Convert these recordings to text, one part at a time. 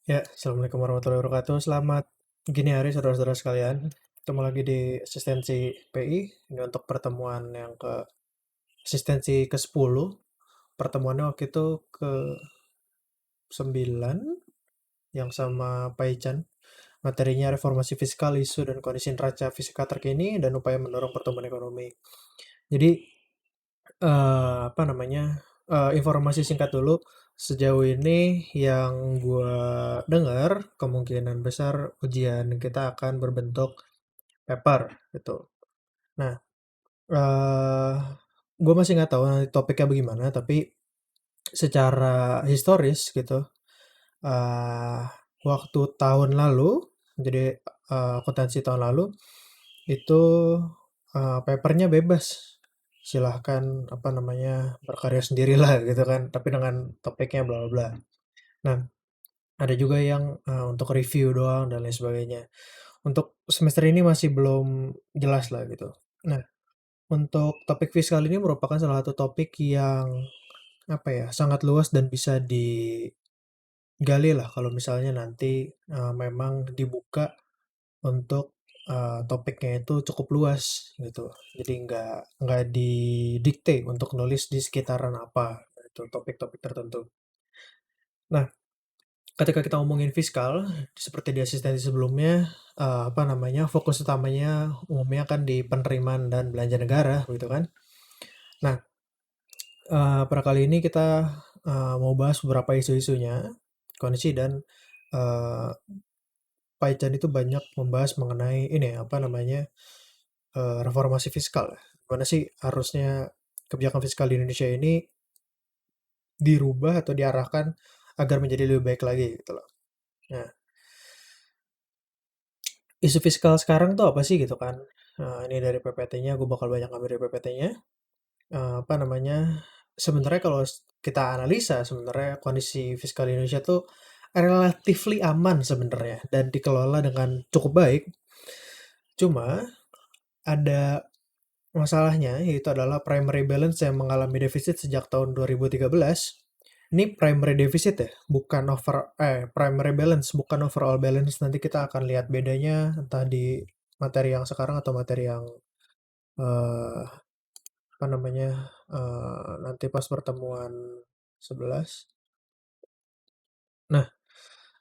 Ya, Assalamualaikum warahmatullahi wabarakatuh. Selamat gini hari saudara-saudara sekalian. Ketemu lagi di asistensi PI. Ini untuk pertemuan yang ke asistensi ke-10. Pertemuannya waktu itu ke-9 yang sama Pak Ican. Materinya reformasi fiskal, isu dan kondisi neraca fiskal terkini dan upaya mendorong pertumbuhan ekonomi. Jadi apa namanya? Informasi singkat dulu. Sejauh ini yang gua dengar kemungkinan besar ujian kita akan berbentuk paper gitu. Nah, eh gue masih nggak tahu nanti topiknya bagaimana, tapi secara historis gitu, eh waktu tahun lalu, jadi akuntansi tahun lalu itu papernya bebas. Silahkan apa namanya berkarya sendirilah gitu kan, tapi dengan topiknya bla bla bla. Nah, ada juga yang untuk review doang dan lain sebagainya. Untuk semester ini masih belum jelas lah gitu. Nah, untuk topik fiskal ini merupakan salah satu topik yang apa ya, sangat luas dan bisa digali lah kalau misalnya nanti memang dibuka untuk topiknya itu cukup luas gitu. Jadi nggak didikte untuk nulis di sekitaran apa itu topik-topik tertentu. Nah, ketika kita ngomongin fiskal, seperti di asistensi sebelumnya, apa namanya, fokus utamanya umumnya kan di penerimaan dan belanja negara gitu kan. Nah, pada kali ini kita mau bahas beberapa isu-isunya, kondisi dan uh, Pak Ican itu banyak membahas mengenai ini apa namanya reformasi fiskal. Gimana sih harusnya kebijakan fiskal di Indonesia ini dirubah atau diarahkan agar menjadi lebih baik lagi gitu loh. Nah, isu fiskal sekarang tuh apa sih gitu kan? Ini dari PPT-nya, gue bakal banyak ambil dari PPT-nya. Apa namanya? Sebenarnya kalau kita analisa sebenarnya kondisi fiskal di Indonesia tuh relatively aman sebenarnya dan dikelola dengan cukup baik. Cuma ada masalahnya yaitu adalah primary balance yang mengalami defisit sejak tahun 2013. Ini primary deficit ya, bukan primary balance, bukan overall balance. Nanti kita akan lihat bedanya entah di materi yang sekarang atau materi yang eh, apa namanya nanti pas pertemuan 11. Nah,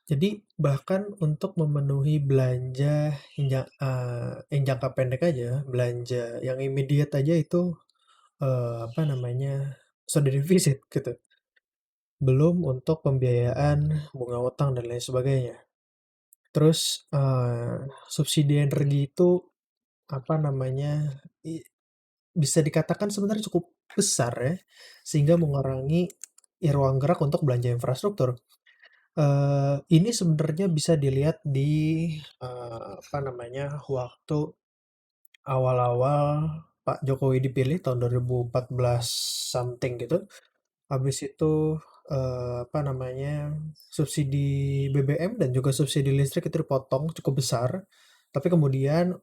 jadi bahkan untuk memenuhi belanja yang jangka pendek aja, belanja yang immediate aja itu apa namanya sudah defisit gitu. Belum untuk pembiayaan bunga utang dan lain sebagainya. Terus subsidi energi itu apa namanya bisa dikatakan sebenarnya cukup besar ya, sehingga mengurangi ruang gerak untuk belanja infrastruktur. Ini sebenarnya bisa dilihat di apa namanya waktu awal-awal Pak Jokowi dipilih tahun 2014 something gitu. Habis itu apa namanya subsidi BBM dan juga subsidi listrik itu dipotong cukup besar. Tapi kemudian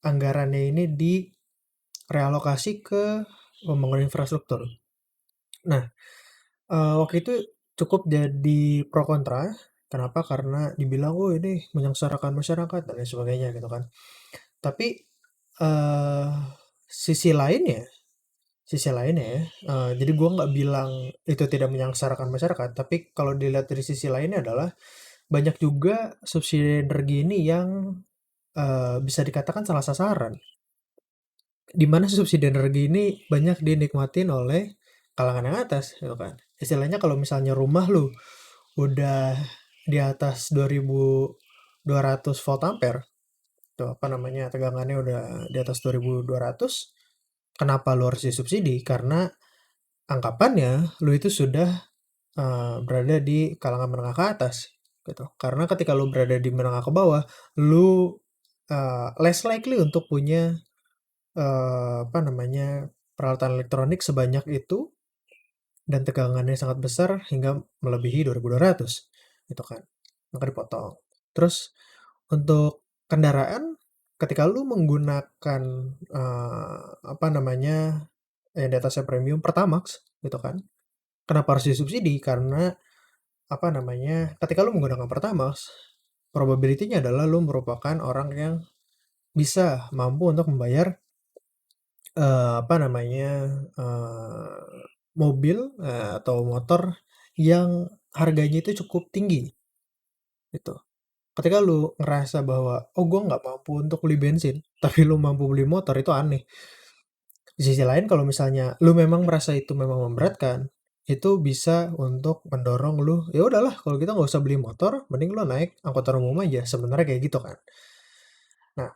anggarannya ini direalokasi ke pembangunan infrastruktur. Nah, waktu itu cukup jadi pro kontra. Kenapa? Karena dibilang, "Oh, ini menyengsarakan masyarakat," dan lain sebagainya gitu kan. Tapi, eee, sisi lainnya sisi lainnya ya, jadi gua nggak bilang itu tidak menyengsarakan masyarakat, tapi kalau dilihat dari sisi lainnya adalah banyak juga subsidi energi ini yang, bisa dikatakan salah sasaran. Di mana subsidi energi ini banyak dinikmatin oleh kalangan yang atas gitu kan. Istilahnya kalau misalnya rumah lu udah di atas 2200 volt ampere, tuh apa namanya tegangannya udah di atas 2200, kenapa lu harus disubsidi? Karena anggapannya lu itu sudah berada di kalangan menengah ke atas gitu. Karena ketika lu berada di menengah ke bawah, lu less likely untuk punya apa namanya peralatan elektronik sebanyak itu dan tegangannya sangat besar hingga melebihi 2200 gitu kan. Maka dipotong. Terus untuk kendaraan ketika lu menggunakan apa namanya yang di atasnya premium Pertamax gitu kan. Kenapa harus disubsidi? Karena apa namanya, ketika lu menggunakan Pertamax, probability-nya adalah lu merupakan orang yang bisa mampu untuk membayar, apa namanya, mobil, atau motor yang harganya itu cukup tinggi, gitu. Ketika lu ngerasa bahwa, "Oh, gua nggak mampu untuk beli bensin," tapi lu mampu beli motor, itu aneh. Di sisi lain kalau misalnya lu memang merasa itu memang memberatkan, itu bisa untuk mendorong lu, "Ya udahlah kalau gitu nggak usah beli motor, mending lu naik angkutan umum aja," sebenarnya kayak gitu kan. Nah,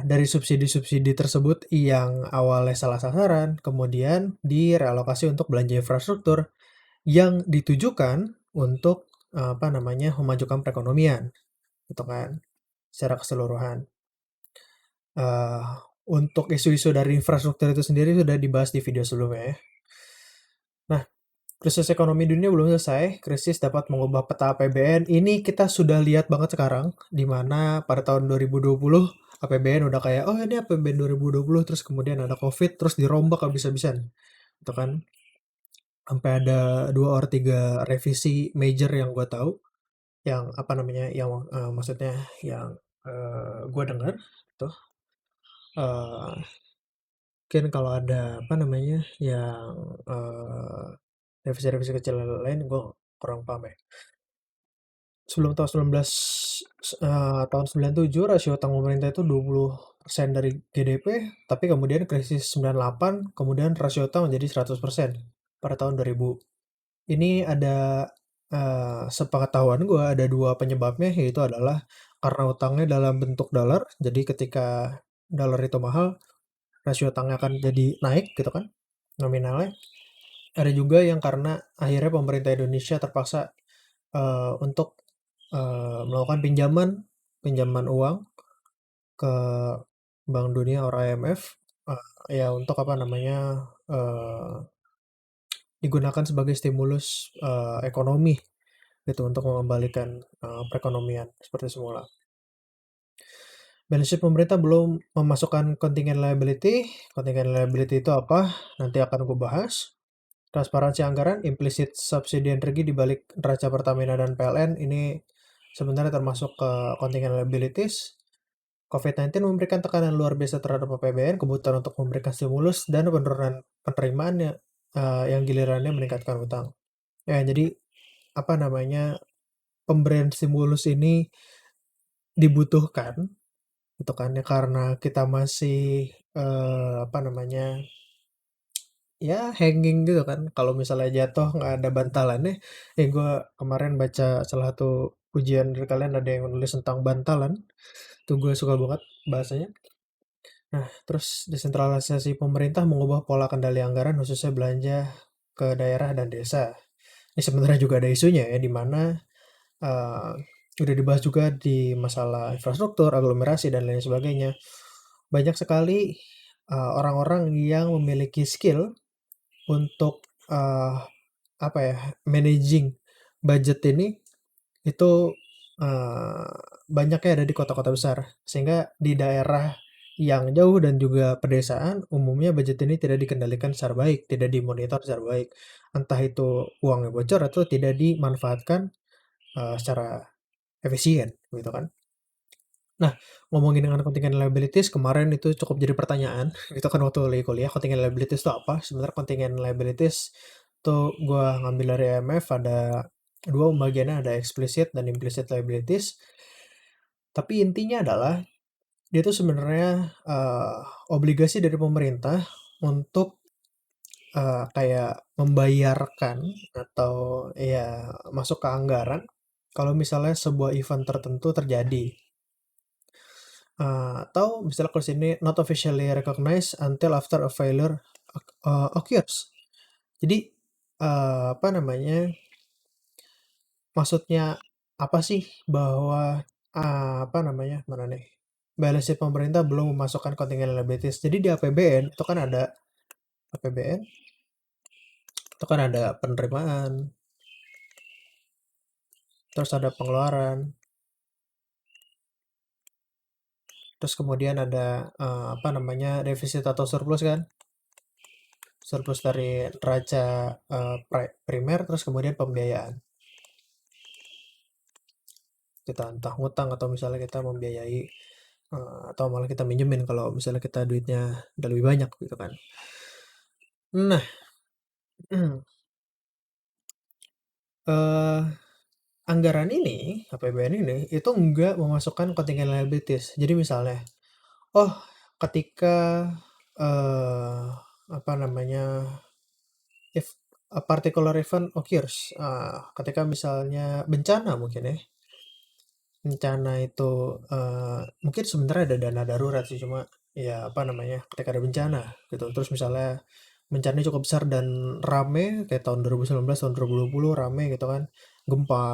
dari subsidi-subsidi tersebut yang awalnya salah sasaran, kemudian direalokasi untuk belanja infrastruktur yang ditujukan untuk, apa namanya, memajukan perekonomian, gitu kan, secara keseluruhan. Eee, untuk isu-isu dari infrastruktur itu sendiri sudah dibahas di video sebelumnya ya. Nah, krisis ekonomi dunia belum selesai, krisis dapat mengubah peta APBN. Ini kita sudah lihat banget sekarang, di mana pada tahun 2020 APBN udah kayak, "Oh, ini APBN 2020," terus kemudian ada Covid, terus dirombak habis-habisan, gitu kan. Sampai ada 2 or 3 revisi major yang gua tahu, yang apa namanya, yang, maksudnya yang, gua dengar tuh, eee, mungkin kalau ada apa namanya, yang, revisi-revisi kecil lain gua kurang paham ya. Sebelum tahun 19 tahun 97 rasio utang pemerintah itu 20% dari GDP, tapi kemudian krisis 98, kemudian rasio utang menjadi 100% pada tahun 2000. Ini ada, sepengetahuan gua ada 2 penyebabnya, yaitu adalah karena utangnya dalam bentuk dolar, jadi ketika dolar itu mahal, rasio utangnya akan jadi naik gitu kan, nominalnya. Ada juga yang karena akhirnya pemerintah Indonesia terpaksa, untuk, melakukan pinjaman pinjaman uang ke Bank Dunia or IMF, ya untuk apa namanya, digunakan sebagai stimulus, ekonomi gitu untuk mengembalikan, perekonomian seperti semula. Balance sheet pemerintah belum memasukkan contingent liability. Contingent liability itu apa? Nanti akan gue bahas. Transparansi anggaran, implicit subsidi energi di balik neraca Pertamina dan PLN ini sebenarnya termasuk ke contingent liabilities. COVID-19 memberikan tekanan luar biasa terhadap APBN, kebutuhan untuk memberikan stimulus, dan penurunan penerimaan yang gilirannya meningkatkan utang. Ya, jadi apa namanya, pemberian stimulus ini dibutuhkan, gitu kan ya, karena kita masih, apa namanya, ya hanging gitu kan, kalau misalnya jatuh nggak ada bantalannya. Gue kemarin baca salah satu ujian dari kalian ada yang nulis tentang bantalan, tuh gue suka banget bahasanya. Nah, terus desentralisasi pemerintah mengubah pola kendali anggaran khususnya belanja ke daerah dan desa. Ini sebenarnya juga ada isunya ya, di mana eh, udah dibahas juga di masalah infrastruktur, aglomerasi dan lain sebagainya. Banyak sekali orang-orang yang memiliki skill untuk apa ya, managing budget ini itu eh, banyaknya ada di kota-kota besar, sehingga di daerah yang jauh dan juga pedesaan umumnya budget ini tidak dikendalikan secara baik, tidak dimonitor secara baik, entah itu uangnya bocor atau tidak dimanfaatkan secara efisien, gitu kan. Nah, ngomongin dengan contingent liabilities, kemarin itu cukup jadi pertanyaan, itu kan waktu lagi kuliah, contingent liabilities itu apa? Sebenarnya contingent liabilities itu gua ngambil dari IMF, ada dua pembagiannya, ada explicit dan implicit liabilities. Tapi intinya adalah dia itu sebenarnya obligasi dari pemerintah untuk kayak membayarkan atau ya masuk ke anggaran kalau misalnya sebuah event tertentu terjadi. Atau misalnya kalau sini not officially recognized until after a failure occurs. Jadi apa namanya, maksudnya apa sih bahwa apa namanya, mana nih, balance sheet pemerintah belum memasukkan contingent liabilities. Jadi di APBN itu kan ada APBN itu kan ada penerimaan, terus ada pengeluaran, terus kemudian ada apa namanya, defisit atau surplus kan. surplus dari neraca primer, terus kemudian pembiayaan. Kita entah ngutang atau misalnya kita membiayai atau malah kita minjemin kalau misalnya kita duitnya udah lebih banyak gitu kan. Nah, eh, anggaran ini, APBN ini, itu enggak memasukkan kontingen liabilities. Jadi misalnya, oh ketika eh apa namanya, if a particular event occurs, ketika misalnya bencana mungkin ya, bencana itu mungkin sebenarnya ada dana darurat sih, cuma ya apa namanya, ketika ada bencana gitu, terus misalnya bencananya cukup besar dan rame kayak tahun 2019, tahun 2020 rame gitu kan, gempa,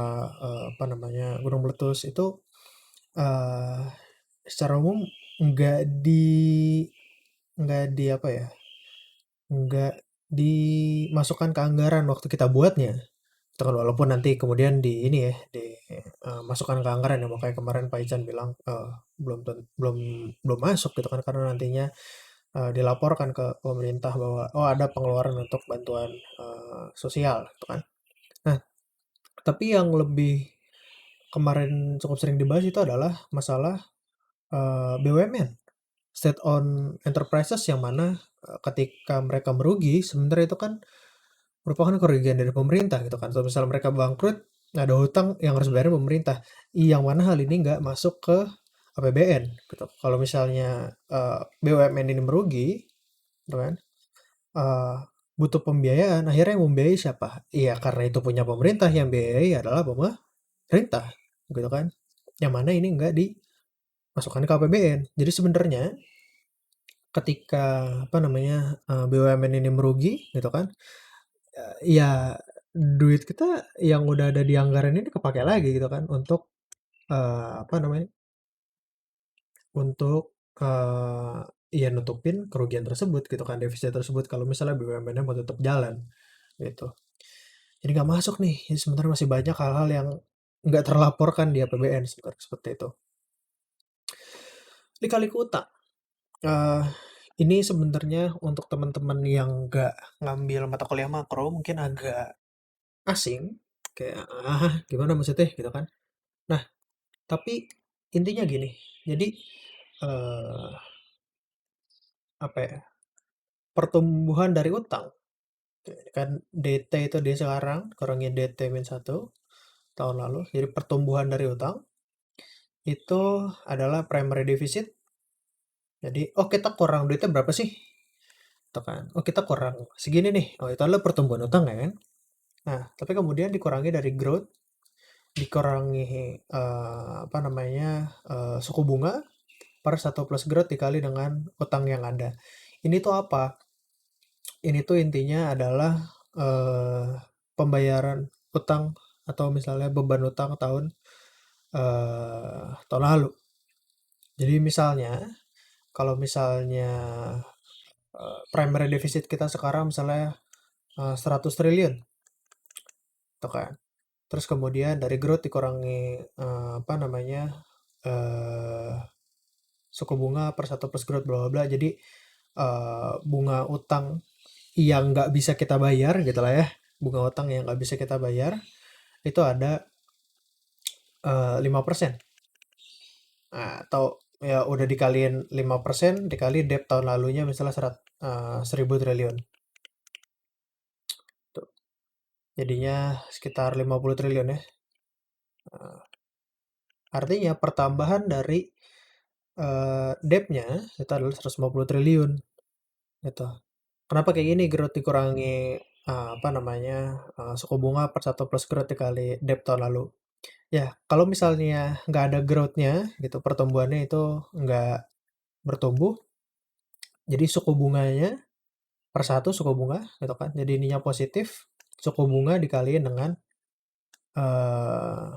apa namanya, gunung meletus itu, eee, secara umum nggak di nggak di apa ya, nggak dimasukkan ke anggaran waktu kita buatnya. Itu kan walaupun nanti kemudian di ini ya, masukkan ke anggaran ya, makanya kemarin Pak Ican bilang, belum belum masuk gitu kan, karena nantinya, dilaporkan ke pemerintah bahwa, oh ada pengeluaran untuk bantuan, sosial gitu kan. Nah, tapi yang lebih kemarin cukup sering dibahas itu adalah masalah, BUMN, state owned enterprises, yang mana, ketika mereka merugi sebenarnya itu kan merupakan kerugian dari pemerintah gitu kan. Kalau misalnya mereka bangkrut, ada hutang yang harus bayar pemerintah. Yang mana hal ini nggak masuk ke APBN gitu. Kalau misalnya BUMN ini merugi, gitu kan, eh, butuh pembiayaan. Akhirnya yang membiayai siapa? Iya, karena itu punya pemerintah, yang biayai adalah pemerintah, gitu kan. Yang mana ini nggak dimasukkan ke APBN. Jadi sebenarnya ketika apa namanya, BUMN ini merugi, gitu kan, ya duit kita yang udah ada di anggaran ini kepakai lagi gitu kan untuk, apa namanya, untuk, ya nutupin kerugian tersebut gitu kan, defisit tersebut kalau misalnya BUMN-nya mau tetap jalan, gitu. Jadi nggak masuk nih, ini sebenarnya masih banyak hal-hal yang nggak terlaporkan di APBN sebenarnya, seperti itu. Lika-liku utang, eee, ini sebenarnya untuk teman-teman yang nggak ngambil mata kuliah makro mungkin agak asing, kayak, "Ah, gimana maksudnya?" Gitu kan. Nah, tapi intinya gini, jadi, eee, apa ya, pertumbuhan dari utang, kan DT itu di sekarang kurangin DT -1 tahun lalu, jadi pertumbuhan dari utang itu adalah primary deficit. Jadi, oh kita kurang duitnya berapa sih? Gitu kan. Oh kita kurang segini nih. Oh itu adalah pertumbuhan utang ya kan. Nah, tapi kemudian dikurangi dari growth, dikurangi apa namanya, suku bunga per 1 plus growth dikali dengan utang yang ada. Ini tuh apa? Ini tuh intinya adalah, pembayaran utang atau misalnya beban utang tahun lalu. Jadi misalnya, kalau misalnya, primary deficit kita sekarang misalnya, 100 triliun, gitu kan. Terus kemudian dari growth dikurangi, apa namanya, eee, suku bunga per 1 plus growth bla bla bla. Jadi, bunga utang yang nggak bisa kita bayar gitulah ya, bunga utang yang nggak bisa kita bayar, itu ada 5%. Nah, atau ya udah dikaliin 5% dikali debt tahun lalunya misalnya 1.000 triliun. Tuh. Jadinya sekitar 50 triliun ya. Artinya pertambahan dari debt-nya itu adalah 150 triliun gitu. Kenapa kayak gini? Growth dikurangi apa namanya, suku bunga per 1 plus growth dikali debt tahun lalu. Ya, kalau misalnya nggak ada growth-nya gitu, pertumbuhannya itu nggak bertumbuh, jadi suku bunganya per 1 suku bunga gitu kan, jadi ininya positif, suku bunga dikaliin dengan, eee,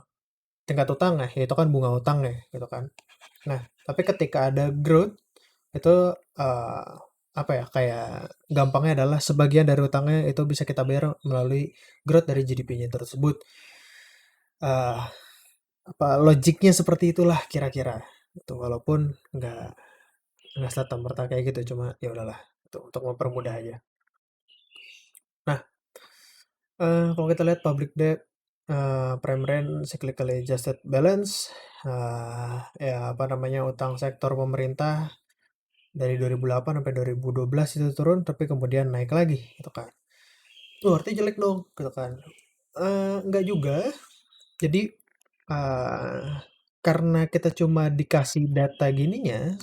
tingkat utangnya, yaitu kan bunga utangnya gitu kan. Nah, tapi ketika ada growth itu, eee, apa ya, kayak gampangnya adalah sebagian dari utangnya itu bisa kita bayar melalui growth dari GDP-nya tersebut. Eee, apa, logiknya seperti itulah kira-kira, gitu. Walaupun nggak serta-merta kayak gitu, cuma ya udahlah, itu untuk mempermudah aja. Kalau kita lihat public debt, prime rate, cyclically adjusted balance, ya apa namanya, utang sektor pemerintah dari 2008 sampai 2012 itu turun, tapi kemudian naik lagi gitu kan. Artinya jelek dong gitu kan. Enggak juga. Jadi, eee, karena kita cuma dikasih data gininya,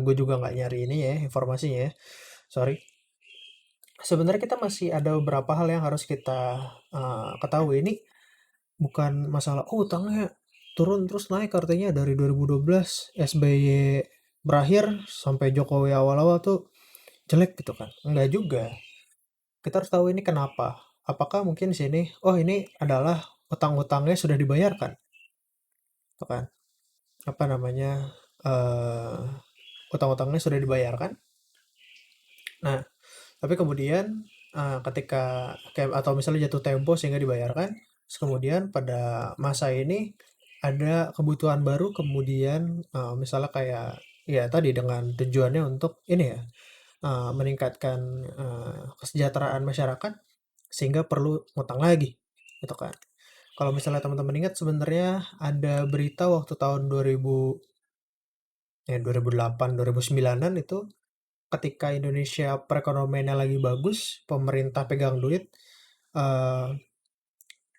gue juga nggak nyari ini ya, informasinya ya, sorry. Sebenarnya kita masih ada beberapa hal yang harus kita, ketahui. Ini bukan masalah, "Oh, utangnya turun terus naik," artinya dari 2012 SBY berakhir sampai Jokowi awal-awal tuh jelek gitu kan. Enggak juga. Kita harus tahu ini kenapa. Apakah mungkin di sini, oh ini adalah utang-utangnya sudah dibayarkan, gitu kan? Apa namanya? eh Utang-utangnya sudah dibayarkan. Nah, tapi kemudian ketika kayak atau misalnya jatuh tempo sehingga dibayarkan, terus kemudian pada masa ini ada kebutuhan baru, kemudian misalnya kayak ya tadi dengan tujuannya untuk ini ya, meningkatkan kesejahteraan masyarakat sehingga perlu ngutang lagi gitu kan. Kalau misalnya teman-teman ingat sebenarnya ada berita waktu tahun 2000 ya 2008 2009-an itu ketika Indonesia perekonomiannya lagi bagus, pemerintah pegang duit, eh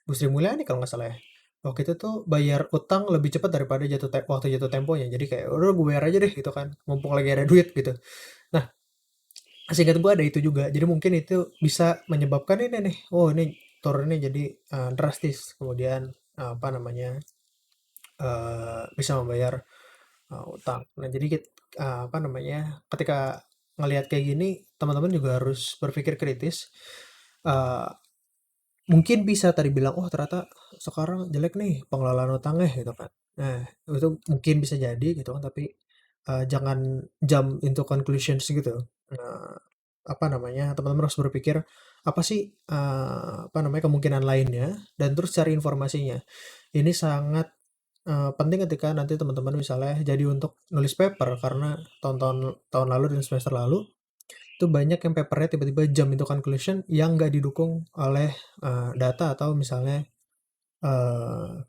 Bu Sri Mulyani kalau nggak salah ya. Waktu itu tuh bayar utang lebih cepat daripada waktu jatuh temponya. Jadi kayak udah gue bayar aja deh gitu kan, mumpung lagi ada duit gitu. Nah, seingat gue ada itu juga. Jadi mungkin itu bisa menyebabkan ini nih. Oh ini turunnya jadi drastis. Kemudian apa namanya bisa membayar utang. Nah jadi apa namanya ketika ngelihat kayak gini, teman-teman juga harus berpikir kritis. Eh, Mungkin bisa tadi bilang, "Oh ternyata sekarang jelek nih pengelolaan utangnya," gitu kan. Nah, itu mungkin bisa jadi gitu kan, tapi, jangan jump into conclusions gitu. Eee, apa namanya, teman-teman harus berpikir, apa sih, apa namanya, kemungkinan lainnya, dan terus cari informasinya. Ini sangat, penting ketika nanti teman-teman misalnya jadi untuk nulis paper, karena tahun lalu dan semester lalu itu banyak yang papernya tiba-tiba jump into conclusion yang nggak didukung oleh data atau misalnya eh,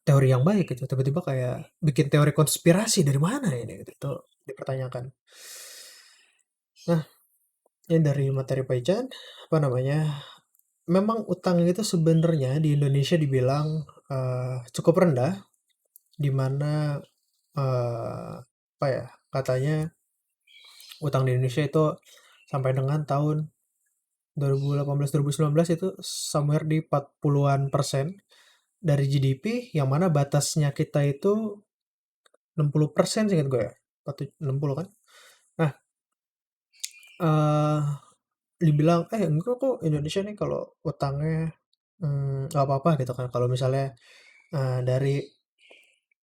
teori yang baik gitu. Tiba-tiba kayak bikin teori konspirasi dari mana ini gitu. Itu dipertanyakan. Nah, ini dari materi Paijan, apa namanya? Memang utang itu sebenarnya di Indonesia dibilang cukup rendah, di mana apa ya? Katanya utang di Indonesia itu sampai dengan tahun 2018-2019 itu somewhere di 40-an% dari GDP, yang mana batasnya kita itu 60% seingat gue ya. 60 kan. Nah, eh dibilang enggak kok Indonesia nih kalau utangnya nggak apa-apa gitu kan. Kalau misalnya dari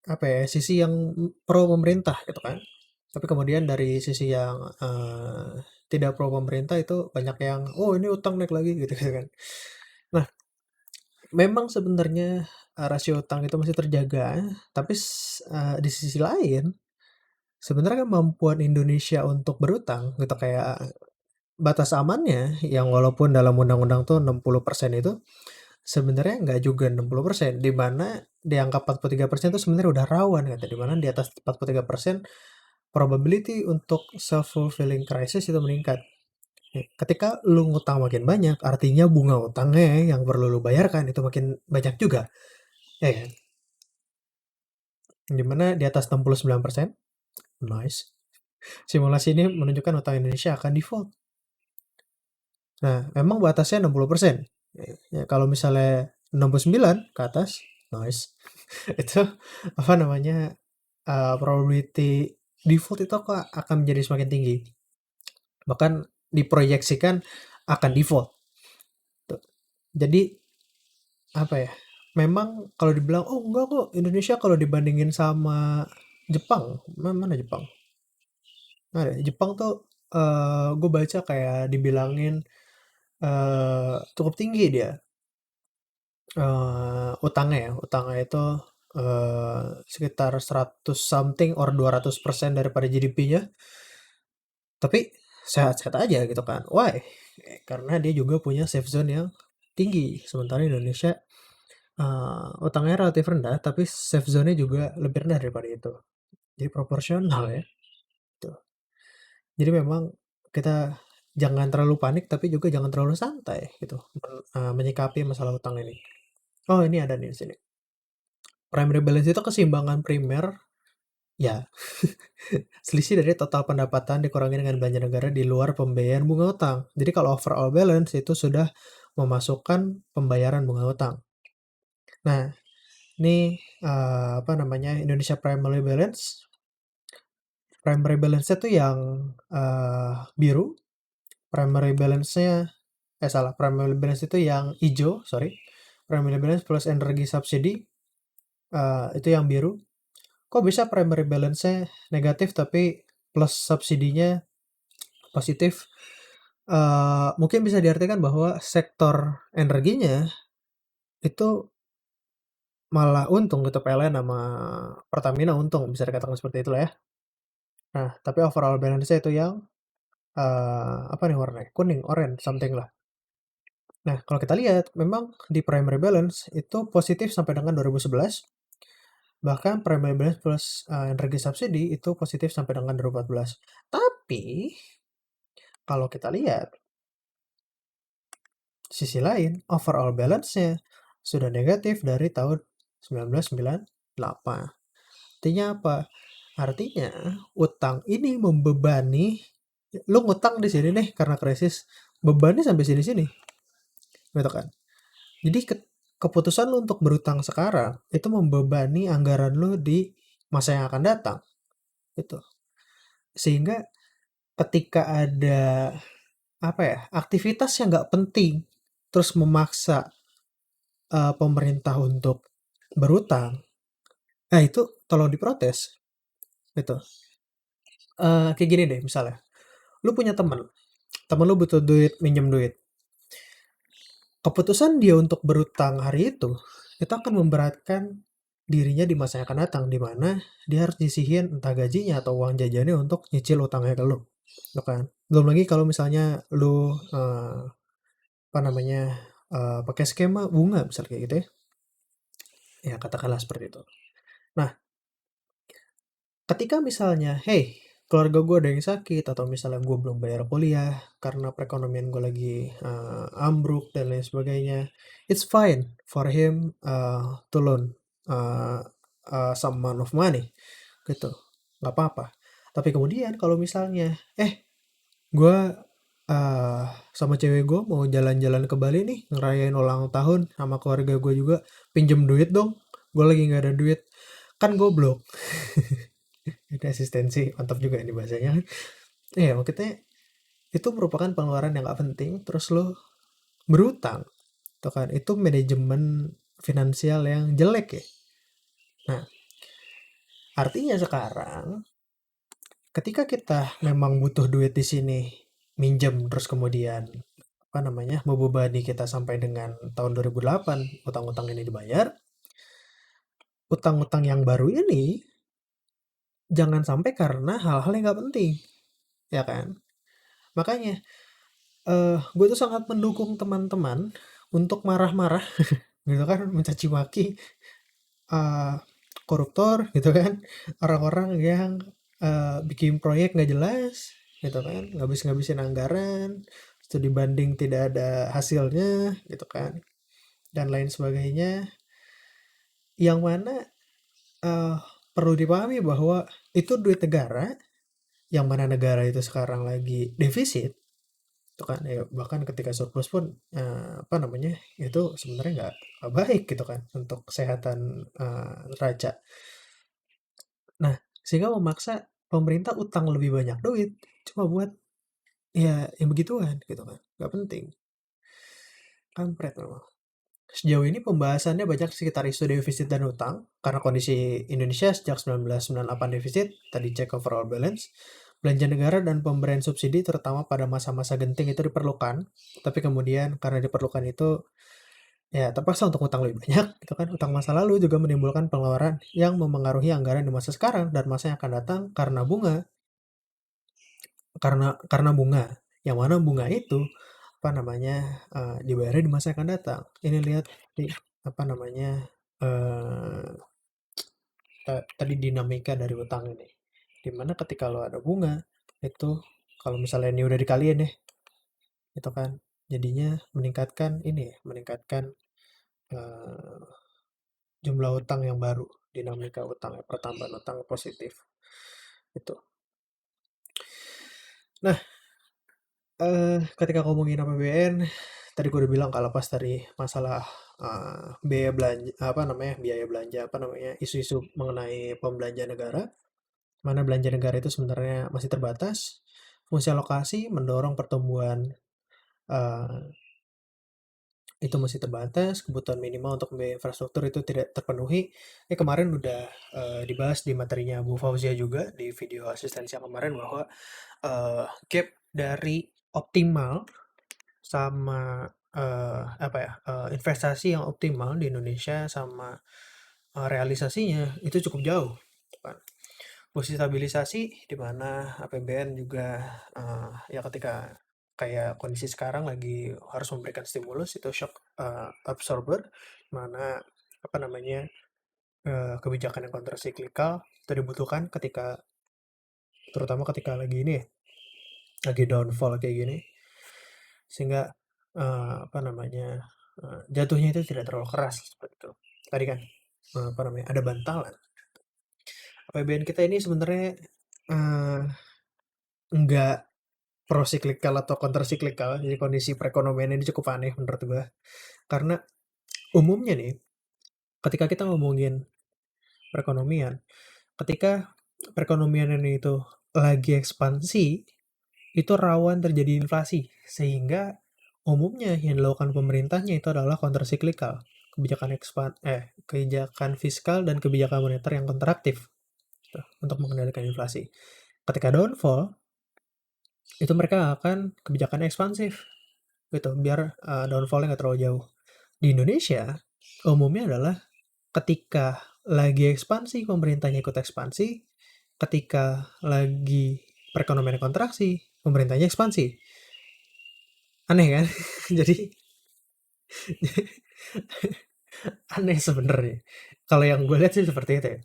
apa ya sisi yang pro pemerintah gitu kan. Tapi kemudian dari sisi yang tidak pro pemerintah itu banyak yang oh ini utang naik lagi gitu kan. Nah, memang sebenarnya, rasio utang itu masih terjaga, tapi di sisi lain, sebenarnya kemampuan Indonesia untuk berutang gitu, kayak batas amannya yang walaupun dalam undang-undang tuh 60% itu, sebenarnya nggak juga 60%, di mana di angka 43% itu sebenarnya udah rawan gitu, di mana di atas 43% probability untuk self-fulfilling crisis itu meningkat. Ketika lu ngutang makin banyak, artinya bunga utangnya yang perlu lu bayarkan itu makin banyak juga, ya kan? Di mana di atas 69%. Nice. Simulasi ini menunjukkan utang Indonesia akan default. Nah, memang batasnya 60%. Ya, kalau misalnya 69 ke atas, nice. Itu apa namanya? Probability default itu akan menjadi semakin tinggi. Bahkan diproyeksikan akan default. Tuh. Jadi apa ya? Memang kalau dibilang, oh enggak kok Indonesia kalau dibandingin sama Jepang, mana Jepang? Ada, Jepang tuh gue baca kayak dibilangin cukup tinggi dia utangnya ya. Utangnya itu sekitar 100 something or 200% daripada GDP-nya. Tapi sehat-sehat aja gitu kan. Why? Karena dia juga punya safe zone yang tinggi. Sementara Indonesia utangnya relatif rendah, tapi safe zone-nya juga lebih rendah daripada itu. Jadi proporsional ya. Tuh. Jadi memang kita jangan terlalu panik, tapi juga jangan terlalu santai gitu menyikapi masalah utang ini. Oh ini ada nih di sini. Primary balance itu keseimbangan primer, ya selisih dari total pendapatan dikurangi dengan belanja negara di luar pembayaran bunga utang. Jadi kalau overall balance itu sudah memasukkan pembayaran bunga utang. Nah, ini apa namanya Indonesia Primary Balance. Primary balance-nya tuh yang biru. Primary balance-nya salah. Primary balance itu yang hijau, sorry. Primary balance plus energi subsidi itu yang biru. Kok bisa primary balance-nya negatif tapi plus subsidinya positif? Mungkin bisa diartikan bahwa sektor energinya itu malah untung gitu, PLN sama Pertamina untung, bisa dikatakan seperti itulah ya. Nah, tapi overall balance-nya itu yang apa nih warnanya? Kuning, orange, something lah. Nah, kalau kita lihat, memang di primary balance itu positif sampai dengan 2011. Bahkan primary balance plus energi subsidi itu positif sampai dengan 2014. Tapi, kalau kita lihat, sisi lain, overall balance-nya sudah negatif dari tahun 1998. Artinya apa? Artinya utang ini membebani, lu ngutang di sini nih karena krisis, bebannya sampai sini-sini, gitu kan? Jadi keputusan lu untuk berutang sekarang itu membebani anggaran lu di masa yang akan datang, gitu. Sehingga ketika ada apa ya aktivitas yang nggak penting, terus memaksa pemerintah untuk berutang, nah itu tolong diprotes, gitu. Kayak gini deh misalnya, lu punya temen lu butuh duit, minjem duit. Keputusan dia untuk berutang hari itu akan memberatkan dirinya di masa yang akan datang, di mana dia harus nyisihin entah gajinya atau uang jajannya untuk nyicil utangnya ke lu, gitu kan. Belum lagi kalau misalnya lu apa namanya pakai skema bunga misalnya kayak gitu ya, ya katakanlah seperti itu. Nah, ketika misalnya, hey, keluarga gue ada yang sakit atau misalnya gue belum bayar kuliah karena perekonomian gue lagi ambruk dan lain sebagainya, it's fine for him to loan uh, some amount of money, gitu, nggak apa-apa. Tapi kemudian kalau misalnya, gue sama cewek gue mau jalan-jalan ke Bali nih, ngerayain ulang tahun sama keluarga gue juga, pinjem duit dong, gue lagi nggak ada duit, kan goblok. Ini asistensi mantap juga ini bahasanya kan. Iya, maksudnya itu merupakan pengeluaran yang gak penting, terus lo berutang, tuh kan, itu manajemen finansial yang jelek ya. Nah, artinya sekarang ketika kita memang butuh duit di sini, minjem terus kemudian apa namanya membebani kita sampai dengan tahun 2008 utang-utang ini dibayar, utang-utang yang baru ini jangan sampai karena hal-hal yang gak penting, ya kan. Makanya gue tuh sangat mendukung teman-teman untuk marah-marah gitu kan, mencaci maki uh, koruptor gitu kan, orang-orang yang bikin proyek nggak jelas gitu kan, ngabis-ngabisin anggaran, studi banding tidak ada hasilnya gitu kan, dan lain sebagainya, yang mana uh, perlu dipahami bahwa itu duit negara, yang mana negara itu sekarang lagi defisit, itu kan ya, bahkan ketika surplus pun apa namanya itu sebenarnya nggak baik gitu kan untuk kesehatan neraca. Nah, sehingga memaksa pemerintah utang lebih banyak duit cuma buat ya yang begituan gitu kan, nggak penting, kampret memang. Sejauh ini pembahasannya banyak sekitar isu defisit dan utang karena kondisi Indonesia sejak 1998 defisit, tadi cek overall balance. Belanja negara dan pemberian subsidi terutama pada masa-masa genting itu diperlukan, tapi kemudian karena diperlukan itu ya terpaksa untuk utang lebih banyak itu kan. Utang masa lalu juga menimbulkan pengeluaran yang memengaruhi anggaran di masa sekarang dan masa yang akan datang karena bunga, yang mana bunga itu apa namanya, dibayarnya di masa yang akan datang. Ini lihat di apa namanya, eee, tadi dinamika dari utang ini. Dimana ketika lo ada bunga, itu kalau misalnya ini udah dikaliin ya, itu kan jadinya meningkatkan ini ya, meningkatkan, eee, jumlah utang yang baru, dinamika utang ya, pertambahan utang positif, itu. Nah, ketika ngomongin APBN, tadi gue udah bilang kalau pas dari masalah, biaya belanja apa namanya, biaya belanja, apa namanya, isu-isu mengenai pembelanjaan negara, mana belanja negara itu sebenarnya masih terbatas, fungsi alokasi mendorong pertumbuhan, eee, itu masih terbatas, kebutuhan minimal untuk membiayai infrastruktur itu tidak terpenuhi. Ini kemarin udah, dibahas di materinya Bu Fauzia juga di video asistensi yang kemarin bahwa, gap dari optimal sama, apa ya, investasi yang optimal di Indonesia sama, realisasinya itu cukup jauh, gitu kan. Posisi stabilisasi di mana APBN juga, ya ketika kayak kondisi sekarang lagi harus memberikan stimulus itu shock, absorber, mana apa namanya, kebijakan yang kontrasiklikal itu dibutuhkan ketika terutama ketika lagi ini ya, lagi downfall kayak gini. Sehingga, apa namanya, jatuhnya itu tidak terlalu keras seperti itu. Tadi kan, apa namanya, ada bantalan. APBN kita ini sebenarnya, enggak pro-cyclical atau counter-cyclical, jadi kondisi perekonomian ini cukup aneh menurut gua. Karena umumnya nih, ketika kita ngomongin perekonomian, ketika perekonomian ini itu lagi ekspansi, itu rawan terjadi inflasi. Sehingga umumnya yang dilakukan pemerintahnya itu adalah countercyclical, kebijakan fiskal dan kebijakan moneter yang kontraktif gitu, untuk mengendalikan inflasi. Ketika downfall, itu mereka akan kebijakan ekspansif gitu, biar downfall-nya nggak terlalu jauh. Di Indonesia, umumnya adalah ketika lagi ekspansi, pemerintahnya ikut ekspansi, ketika lagi perekonomian kontraksi, pemerintahnya ekspansi. Aneh kan? Jadi aneh sebenarnya. Kalau yang gue lihat sih seperti itu ya.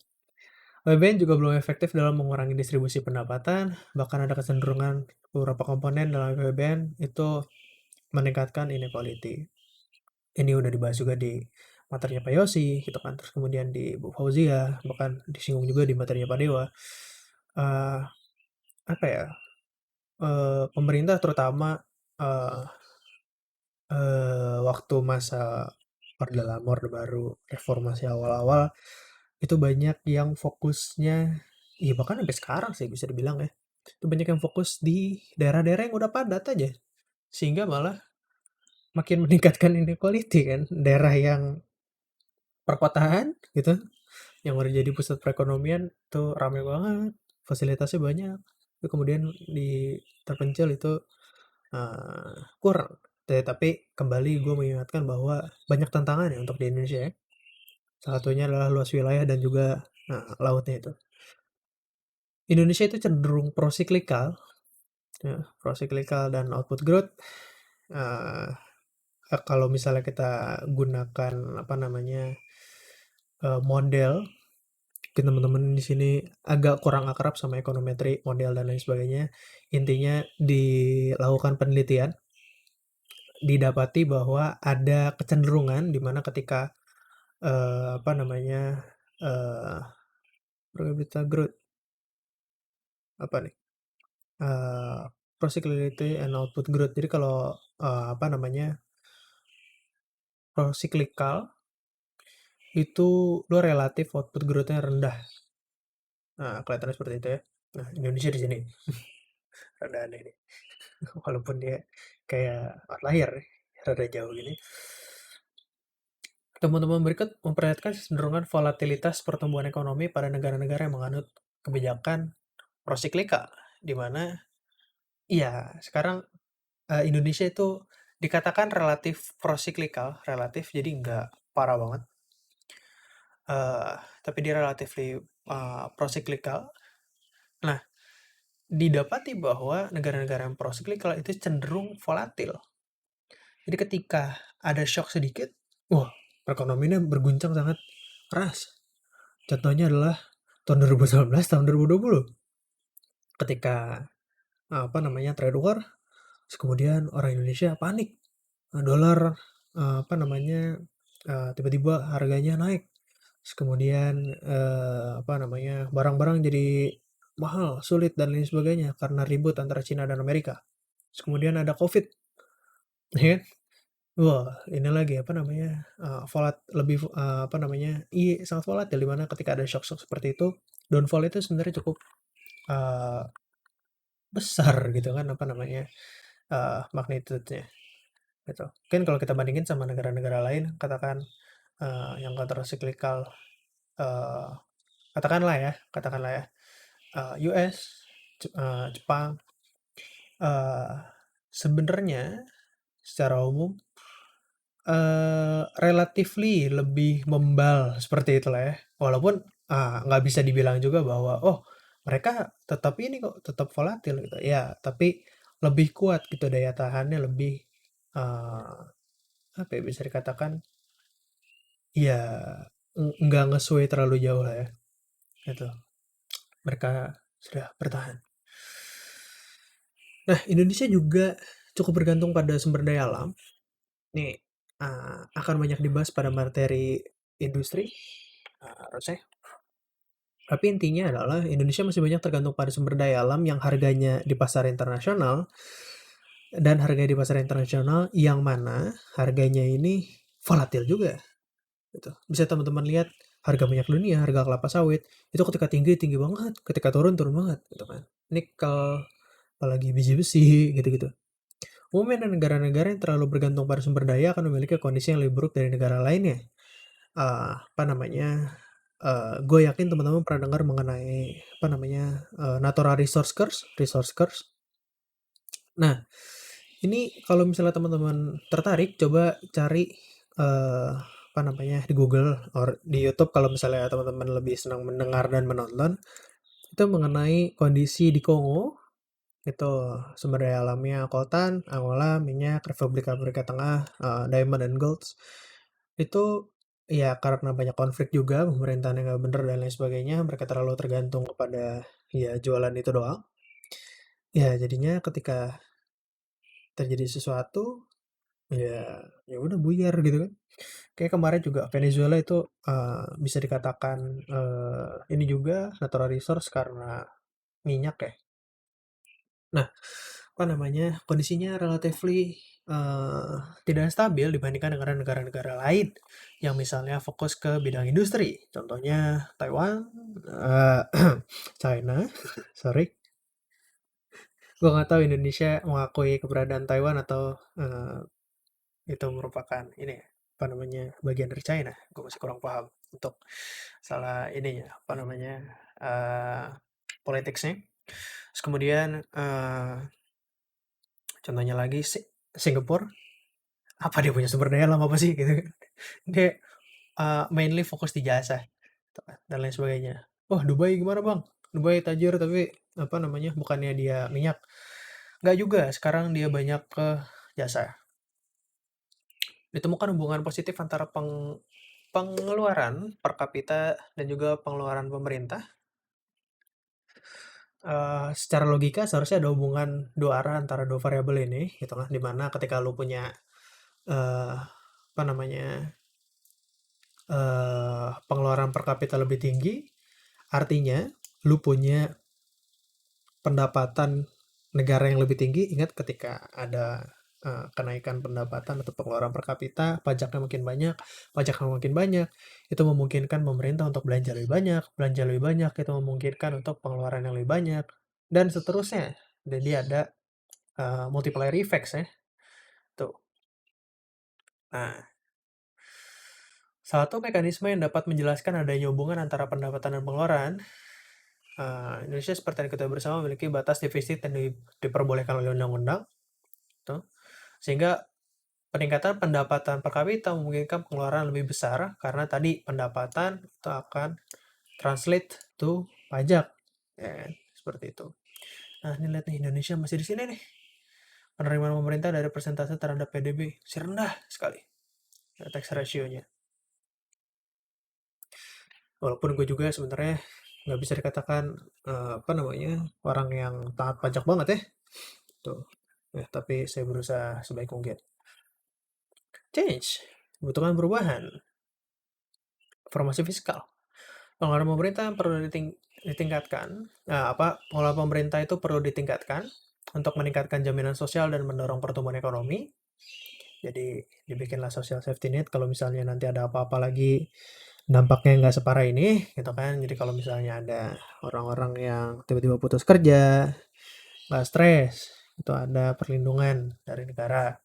APBN juga belum efektif dalam mengurangi distribusi pendapatan, bahkan ada kecenderungan beberapa komponen dalam APBN itu meningkatkan inequality. Ini udah dibahas juga di materinya Pak Yosi, gitu kan. Terus kemudian di Bu Fauzia, bahkan disinggung juga di materinya Pak Dewa. Eh, apa ya? Pemerintah terutama eh, waktu masa Orde Lama, Orde Baru, reformasi awal-awal itu banyak yang fokusnya, iya bahkan sampai sekarang sih bisa dibilang ya, itu banyak yang fokus di daerah-daerah yang udah padat aja, sehingga malah makin meningkatkan inequality kan, daerah yang perkotaan gitu, yang udah jadi pusat perekonomian tuh rame banget, fasilitasnya banyak, itu kemudian di terpencil itu kurang. Tapi kembali gue mengingatkan bahwa banyak tantangan ya untuk di Indonesia ya. Salah satunya adalah luas wilayah dan juga lautnya itu. Indonesia itu cenderung pro-cyclical, ya, pro-cyclical dan output growth. Eh, kalau misalnya kita gunakan apa namanya model, teman-teman di sini agak kurang akrab sama ekonometri, model dan lain sebagainya. Intinya dilakukan penelitian, didapati bahwa ada kecenderungan di mana ketika apa namanya eh probability growth apa nih procyclicality and output growth. Jadi kalau apa namanya procyclical itu lo relatif output growth-nya rendah. Nah, kelihatannya seperti itu ya. Nah, Indonesia di sini rada aneh nih. Walaupun dia kayak outlier ya, rada jauh gini. Teman-teman berikut memperlihatkan kecenderungan volatilitas pertumbuhan ekonomi pada negara-negara yang menganut kebijakan prosiklikal, di mana iya sekarang Indonesia itu dikatakan relatif prosiklikal, relatif jadi nggak parah banget, eh, tapi dia relatif prosiklikal. Nah, didapati bahwa negara-negara yang prosiklikal itu cenderung volatil. Jadi ketika ada shock sedikit, wah, perekonomiannya berguncang sangat keras. Contohnya adalah tahun 2019, tahun 2020 ketika trade war, terus kemudian orang Indonesia panik, dolar tiba-tiba harganya naik, terus kemudian barang-barang jadi mahal, sulit dan lain sebagainya karena ribut antara Cina dan Amerika. Terus kemudian ada COVID, ya kan? Wah, ini lagi sangat volatil di mana ketika ada shock-shock seperti itu, downfall itu sebenarnya cukup eee, besar gitu kan magnitude-nya gitu. Mungkin kalau kita bandingin sama negara-negara lain katakan, yang countercyclical, eee, katakanlah ya, US, Jepang, eee, sebenarnya secara umum relatively lebih membal seperti itulah ya. Walaupun, nggak bisa dibilang juga bahwa, "Oh, mereka tetap ini kok, tetap volatil," gitu. Ya, tapi lebih kuat gitu daya tahannya lebih, eee, bisa dikatakan ya nggak nge-sway terlalu jauh lah ya, gitu. Mereka sudah bertahan. Nah, Indonesia juga cukup bergantung pada sumber daya alam. Nih, akan banyak dibahas pada materi industri, harusnya. Tapi intinya adalah Indonesia masih banyak tergantung pada sumber daya alam yang harganya di pasar internasional dan harga di pasar internasional yang mana harganya ini volatil juga gitu. Bisa teman-teman lihat harga minyak dunia, harga kelapa sawit itu ketika tinggi tinggi banget, ketika turun turun banget gitu kan. Nikel, apalagi biji besi gitu-gitu. Umumnya negara-negara yang terlalu bergantung pada sumber daya akan memiliki kondisi yang lebih buruk dari negara lainnya. Gue yakin teman-teman pernah dengar mengenai natural resource curse. Nah, ini kalau misalnya teman-teman tertarik, coba cari di Google or di YouTube kalau misalnya teman-teman lebih senang mendengar dan menonton, itu mengenai kondisi di Kongo, itu sumber daya alamnya coltan, Angola, minyak, Republik Afrika Tengah, diamond and gold. Itu ya karena banyak konflik juga, pemerintahan yang nggak bener dan lain sebagainya, mereka terlalu tergantung kepada ya jualan itu doang. Ya jadinya ketika terjadi sesuatu, ya udah buyar gitu kan. Kayak kemarin juga Venezuela itu bisa dikatakan ini juga natural resource karena minyak ya. Nah, kondisinya relatively tidak stabil dibandingkan dengan negara-negara lain yang misalnya fokus ke bidang industri. Contohnya Taiwan, eee, China, sorry. Gue nggak tahu Indonesia mengakui keberadaan Taiwan atau itu merupakan ini ya, bagian dari China. Gue masih kurang paham untuk salah ininya, eee, politicsnya. Terus kemudian, contohnya lagi Singapura, apa dia punya sumber daya alam apa sih gitu kan. Dia, mainly fokus di jasa gitu kan dan lain sebagainya. "Wah, Dubai gimana Bang? Dubai tajir tapi bukannya dia minyak." Nggak juga, sekarang dia banyak ke jasa. Ditemukan hubungan positif antara pengeluaran per kapita dan juga pengeluaran pemerintah. Secara logika seharusnya ada hubungan dua arah antara dua variabel ini gitu kan, di mana ketika lu punya, eee, apa namanya pengeluaran per kapita lebih tinggi, artinya lu punya pendapatan negara yang lebih tinggi. Ingat ketika ada kenaikan pendapatan atau pengeluaran per kapita, pajaknya makin banyak, itu memungkinkan pemerintah untuk belanja lebih banyak itu memungkinkan untuk pengeluaran yang lebih banyak, dan seterusnya. Jadi ada multiplier effects ya. Tuh. Nah, satu mekanisme yang dapat menjelaskan adanya hubungan antara pendapatan dan pengeluaran, Indonesia seperti yang kita bersama memiliki batas defisit yang diperbolehkan oleh undang-undang, tuh. Sehingga peningkatan pendapatan per kapita memungkinkan pengeluaran lebih besar karena tadi pendapatan itu akan translate to pajak, ya kan? Seperti itu. Nah, ini lihat nih Indonesia masih di sini nih. penerimaan pemerintah dari persentase terhadap PDB masih rendah sekali tax ratio-nya. Walaupun gue juga sebenarnya nggak bisa dikatakan apa namanya orang yang taat pajak banget ya, tuh. Ya, tapi saya berusaha sebaik mungkin. Change, butuhkan perubahan, formasi fiskal. Pengeluaran pemerintah perlu ditingkatkan. Nah, pengeluaran pemerintah itu perlu ditingkatkan untuk meningkatkan jaminan sosial dan mendorong pertumbuhan ekonomi. Jadi dibikinlah social safety net kalau misalnya nanti ada apa-apa lagi dampaknya nggak separah ini, gitu kan. Jadi kalau misalnya ada orang-orang yang tiba-tiba putus kerja, nggak stres, itu ada perlindungan dari negara.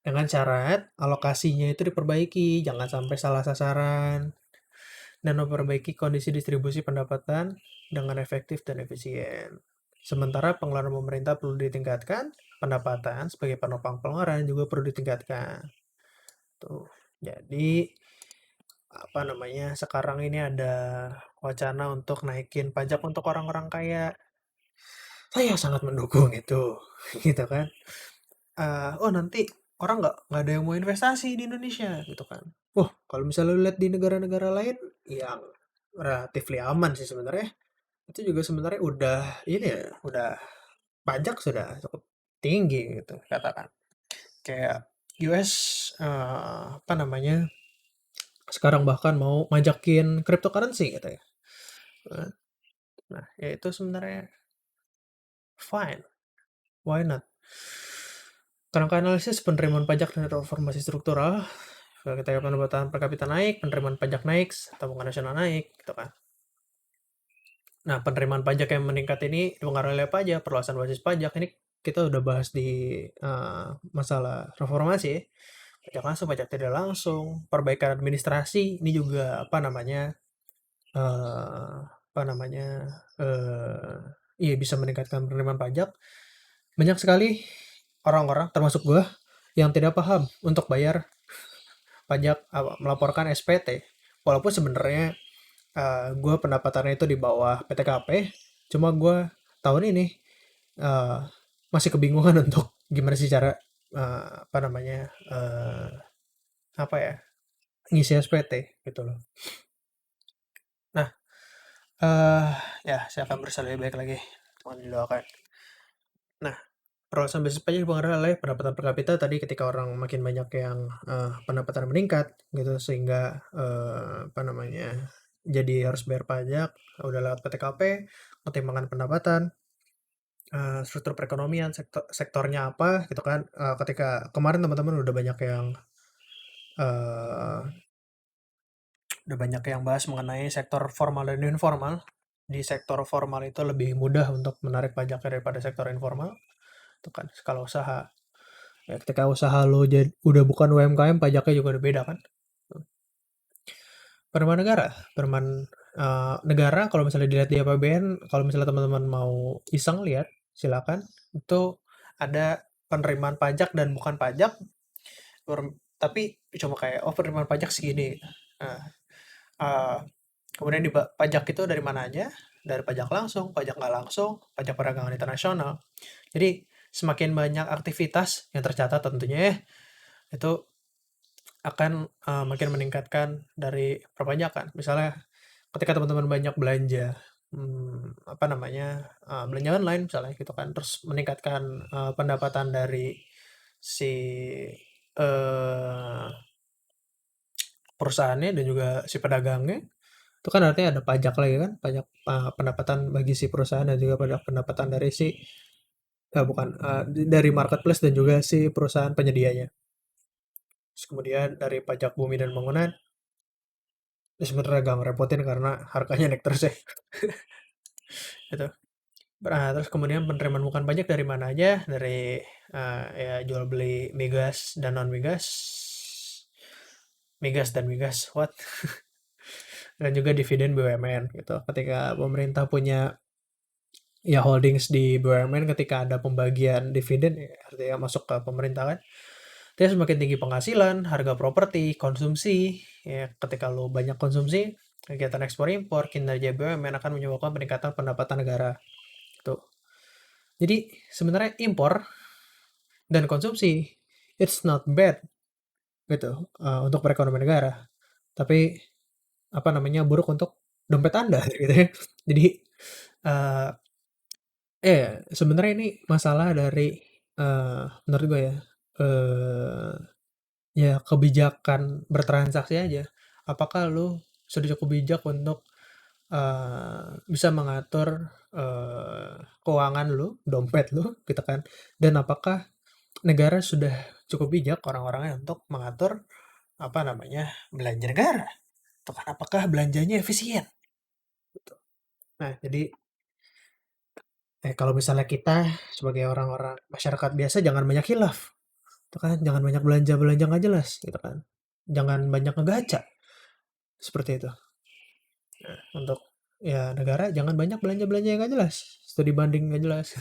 Dengan syarat alokasinya itu diperbaiki, jangan sampai salah sasaran, dan memperbaiki kondisi distribusi pendapatan dengan efektif dan efisien. Sementara pengeluaran pemerintah perlu ditingkatkan, pendapatan sebagai penopang pengeluaran juga perlu ditingkatkan. Tuh. Jadi apa namanya? Sekarang ini ada wacana untuk naikin pajak untuk orang-orang kaya. Saya sangat mendukung itu, gitu kan. Oh nanti orang nggak ada yang mau investasi di Indonesia, gitu kan. Wah, kalau misalnya lu lihat di negara-negara lain yang relatif aman sih sebenarnya, itu juga sebenarnya udah ini ya, udah pajak sudah cukup tinggi gitu katakan. Kayak US apa namanya? Sekarang bahkan mau ngajakin cryptocurrency gitu ya. Nah, ya itu sebenarnya fine. Why not? Kerangka analisis penerimaan pajak dan reformasi struktural. Ketika pendapatan per kapita naik, penerimaan pajak naik, tabungan nasional naik, gitu kan. Nah, penerimaan pajak yang meningkat ini dipengaruhi oleh apa aja? Perluasan basis pajak. Ini kita udah bahas di masalah reformasi ya. Pajak langsung, pajak tidak langsung, perbaikan administrasi. Ini juga apa namanya? Apa namanya? Iya bisa meningkatkan penerimaan pajak. Banyak sekali orang-orang termasuk gua yang tidak paham untuk bayar pajak melaporkan SPT. Walaupun sebenarnya gue pendapatannya itu di bawah PTKP, cuma gue tahun ini uh, masih kebingungan untuk gimana sih cara apa namanya apa ya ngisi SPT gitu loh. Nah, ya saya akan berusaha lebih baik lagi. Mohon didoakan. Nah, perluasan basis pajak dipengaruhi oleh pendapatan per kapita tadi ketika orang makin banyak yang pendapatan meningkat gitu sehingga apa namanya jadi harus bayar pajak udah lewat PTKP, pertimbangan pendapatan, struktur perekonomian, sektornya apa gitu kan. Ketika kemarin teman-teman eee, udah banyak yang bahas mengenai sektor formal dan informal. Di sektor formal itu lebih mudah untuk menarik pajaknya daripada sektor informal, itu kan skala usaha. Ya ketika usaha lo udah bukan UMKM, pajaknya juga udah beda kan. Penerimaan negara, negara kalau misalnya dilihat di APBN, kalau misalnya teman-teman mau iseng lihat, silakan. Itu ada penerimaan pajak dan bukan pajak, tapi cuma kayak, oh penerimaan pajak segini. Nah, eee, kemudian pajak itu dari mana aja? Dari pajak langsung, pajak nggak langsung, pajak perdagangan internasional. Jadi semakin banyak aktivitas yang tercatat tentunya ya, itu akan makin meningkatkan dari perpajakan. Misalnya ketika teman-teman banyak belanja, apa namanya, belanja online misalnya gitu kan, terus meningkatkan pendapatan dari si eee, perusahaannya dan juga si pedagangnya, itu kan artinya ada pajak lagi kan, pajak pendapatan bagi si perusahaan dan juga pajak pendapatan dari si bukan, dari marketplace dan juga si perusahaan penyedianya. Terus kemudian dari pajak bumi dan bangunan, ini sebenarnya agak ngerepotin karena harganya naik terus ya, gitu. Nah, terus kemudian penerimaan bukan pajak dari mana aja, dari ya jual beli migas dan non migas, migas dan migas, what? Dan juga dividen BUMN gitu. Ketika pemerintah punya ya holdings di BUMN, ketika ada pembagian dividen, ya, artinya masuk ke pemerintah kan, dia semakin tinggi penghasilan, harga properti, konsumsi, ya ketika lo banyak konsumsi, kegiatan ekspor impor, kinerja BUMN akan menyebabkan peningkatan pendapatan negara. Tuh. Jadi sebenarnya impor dan konsumsi it's not bad gitu, untuk perekonomian negara, tapi apa namanya, buruk untuk dompet Anda gitu ya. Jadi, eee, sebenarnya ini masalah dari, menurut gue ya, eee, ya kebijakan bertransaksi aja. Apakah lu sudah cukup bijak untuk, bisa mengatur, keuangan lu, dompet lu gitu kan, dan apakah negara sudah cukup bijak orang-orangnya untuk mengatur, apa namanya, belanja negara, gitu kan. Apakah belanjanya efisien gitu. Nah, jadi kalau misalnya kita sebagai orang-orang masyarakat biasa jangan banyak khilaf, gitu kan. Jangan banyak belanja-belanja nggak jelas, gitu kan. Jangan banyak ngegaca, seperti itu. Nah, untuk ya negara jangan banyak belanja-belanja yang nggak jelas, studi banding nggak jelas.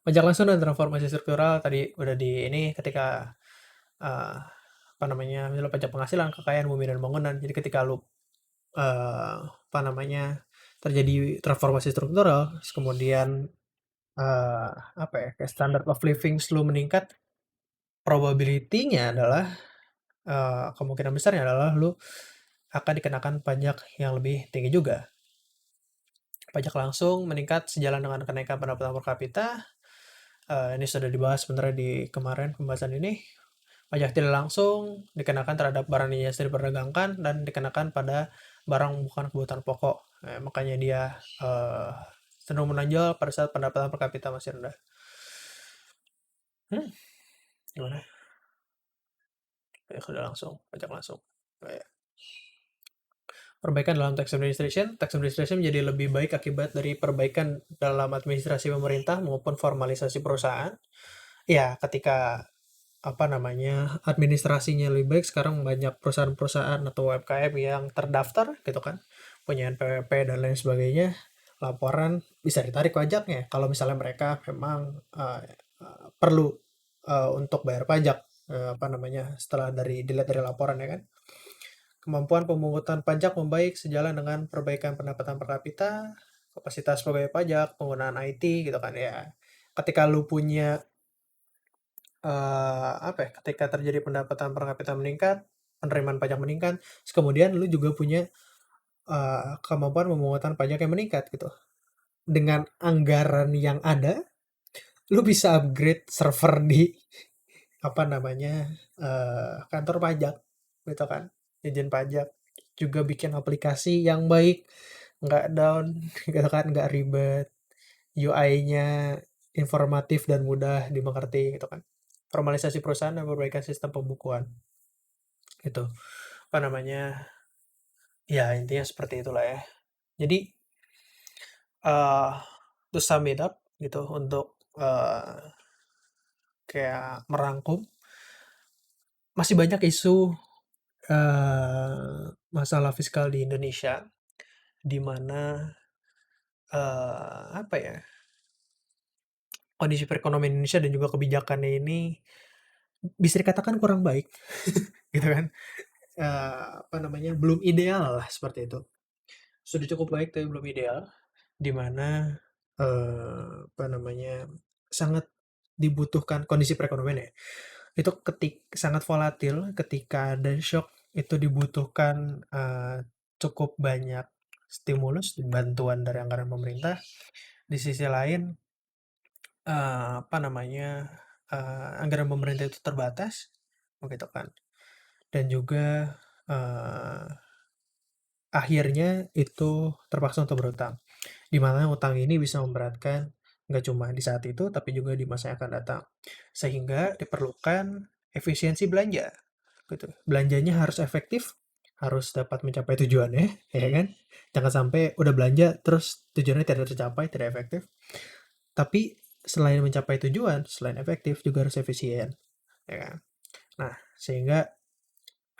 Pajak langsung dan transformasi struktural tadi udah di ini ketika eh, apa namanya misalnya pajak penghasilan, kekayaan, bumi dan bangunan. Jadi ketika lu apa namanya terjadi transformasi struktural, terus kemudian apa ya kayak standard of living lu meningkat, probability-nya adalah kemungkinan besarnya adalah lu akan dikenakan pajak yang lebih tinggi juga. Pajak langsung meningkat sejalan dengan kenaikan pendapatan per kapita. Ini sudah dibahas sebenarnya di kemarin pembahasan ini. Pajak tidak langsung dikenakan terhadap barang yang jasa diperdagangkan dan dikenakan pada barang bukan kebutuhan pokok. Makanya dia cenderung menonjol pada saat pendapatan per kapita masih rendah. Gimana? Pajak tidak langsung, pajak langsung. Kayak perbaikan dalam tax administration. Tax administration menjadi lebih baik akibat dari perbaikan dalam administrasi pemerintah maupun formalisasi perusahaan. Ya, ketika apa namanya administrasinya lebih baik, sekarang banyak perusahaan-perusahaan atau UMKM yang terdaftar gitu kan, punya NPWP dan lain sebagainya, laporan bisa ditarik pajaknya kalau misalnya mereka memang perlu untuk bayar pajak, apa namanya setelah dilihat dari laporan ya kan. Kemampuan pemungutan pajak membaik sejalan dengan perbaikan pendapatan per kapita, kapasitas pegawai pajak, penggunaan IT gitu kan ya. Ketika lu punya apa ya, ketika terjadi pendapatan per kapita meningkat, penerimaan pajak meningkat, terus kemudian lu juga punya, kemampuan pemungutan pajak yang meningkat gitu. Dengan anggaran yang ada, lu bisa upgrade server di, apa namanya, kantor pajak, gitu kan, Dijen Pajak. Juga bikin aplikasi yang baik, nggak down, gitu kan, nggak ribet, UI-nya informatif dan mudah dimengerti, gitu kan. Formalisasi perusahaan dan perbaikan sistem pembukuan. Gitu. Apa namanya, ya intinya seperti itulah ya. Jadi, eee, to sum it up gitu untuk, kayak merangkum, masih banyak isu, masalah fiskal di Indonesia, di mana, apa ya, kondisi perekonomian Indonesia dan juga kebijakannya ini bisa dikatakan kurang baik, gitu kan. Apa namanya, belum ideal lah seperti itu. Sudah cukup baik tapi belum ideal. Di mana, apa namanya, sangat dibutuhkan kondisi perekonomian ya, itu sangat volatil ketika ada shock itu dibutuhkan, cukup banyak stimulus, bantuan dari anggaran pemerintah. Di sisi lain, apa namanya, anggaran pemerintah itu terbatas, begitu kan. Dan juga, eee, akhirnya itu terpaksa untuk berutang. Di mana utang ini bisa memberatkan nggak cuma di saat itu, tapi juga di masa yang akan datang. Sehingga diperlukan efisiensi belanja, gitu. Belanjanya harus efektif, harus dapat mencapai tujuannya, ya kan? Jangan sampai udah belanja terus tujuannya tidak tercapai, tidak efektif. Tapi selain mencapai tujuan, selain efektif juga harus efisien, ya kan? Nah, sehingga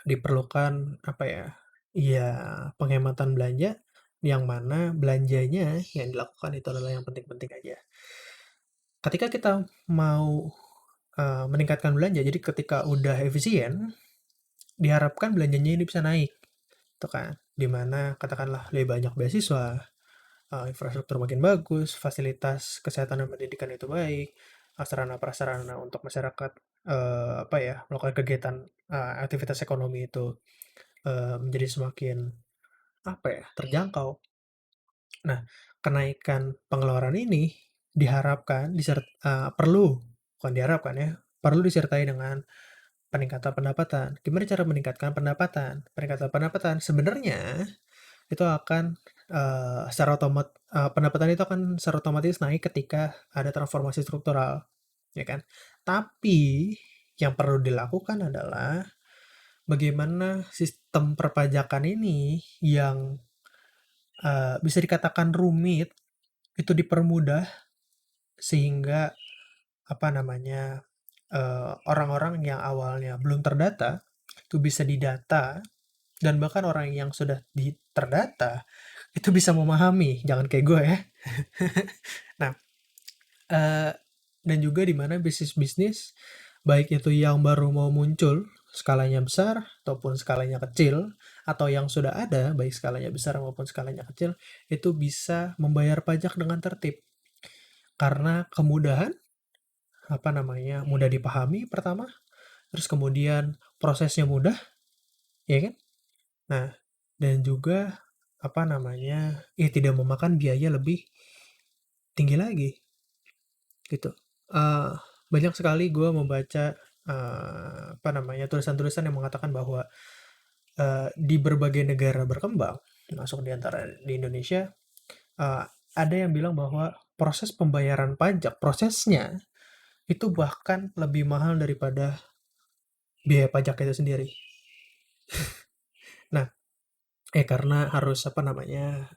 diperlukan apa ya? Ya penghematan belanja yang mana belanjanya yang dilakukan itu adalah yang penting-penting aja. Ketika kita mau meningkatkan belanja, jadi ketika udah efisien, diharapkan belanjanya ini bisa naik, tuh kan? Dimana katakanlah lebih banyak beasiswa, infrastruktur makin bagus, fasilitas kesehatan dan pendidikan itu baik, sarana prasarana untuk masyarakat, apa ya, melakukan kegiatan, aktivitas ekonomi itu, menjadi semakin, apa ya, terjangkau. Nah, kenaikan pengeluaran ini diharapkan perlu, bukan diharapkan ya, perlu disertai dengan peningkatan pendapatan. Gimana cara meningkatkan pendapatan? Peningkatan pendapatan sebenarnya itu akan, pendapatan itu akan secara otomatis naik ketika ada transformasi struktural, ya kan. Tapi yang perlu dilakukan adalah bagaimana sistem perpajakan ini yang, bisa dikatakan rumit, itu dipermudah sehingga, apa namanya, orang-orang yang awalnya belum terdata, itu bisa didata dan bahkan orang yang sudah terdata, itu bisa memahami, jangan kayak gue ya. Nah, eee, dan juga di mana bisnis-bisnis, baik itu yang baru mau muncul, skalanya besar ataupun skalanya kecil, atau yang sudah ada, baik skalanya besar maupun skalanya kecil, itu bisa membayar pajak dengan tertib. Karena kemudahan, apa namanya, mudah dipahami pertama, terus kemudian prosesnya mudah, ya kan? Nah, dan juga, apa namanya, ya tidak memakan biaya lebih tinggi lagi, gitu. Eee, Banyak sekali gue membaca, apa namanya, tulisan-tulisan yang mengatakan bahwa, di berbagai negara berkembang, masuk di antara di Indonesia, eee, ada yang bilang bahwa proses pembayaran pajak, prosesnya itu bahkan lebih mahal daripada biaya pajak itu sendiri. Nah, karena harus apa namanya,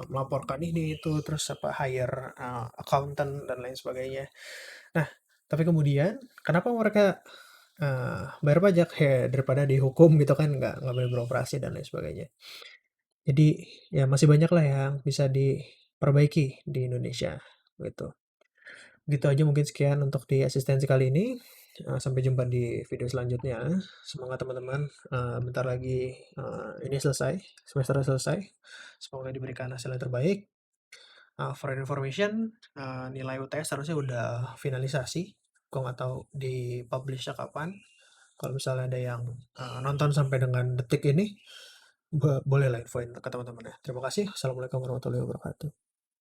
melaporkan ini itu, terus apa hire, accountant dan lain sebagainya. Nah, tapi kemudian kenapa mereka, bayar pajak? Ya daripada dihukum gitu kan, nggak boleh beroperasi dan lain sebagainya. Jadi ya masih banyak lah yang bisa diperbaiki di Indonesia, gitu. Gitu aja mungkin sekian untuk di asistensi kali ini, sampai jumpa di video selanjutnya. Semangat teman-teman, bentar lagi, ini selesai, semesternya selesai. Semoga diberikan hasil yang terbaik. For your information, nilai UTS harusnya udah finalisasi. Gue nggak tahu di-publish-nya kapan. Kalau misalnya ada yang, nonton sampai dengan detik ini, boleh lah infoin ke teman-teman ya. Terima kasih. Assalamualaikum warahmatullahi wabarakatuh.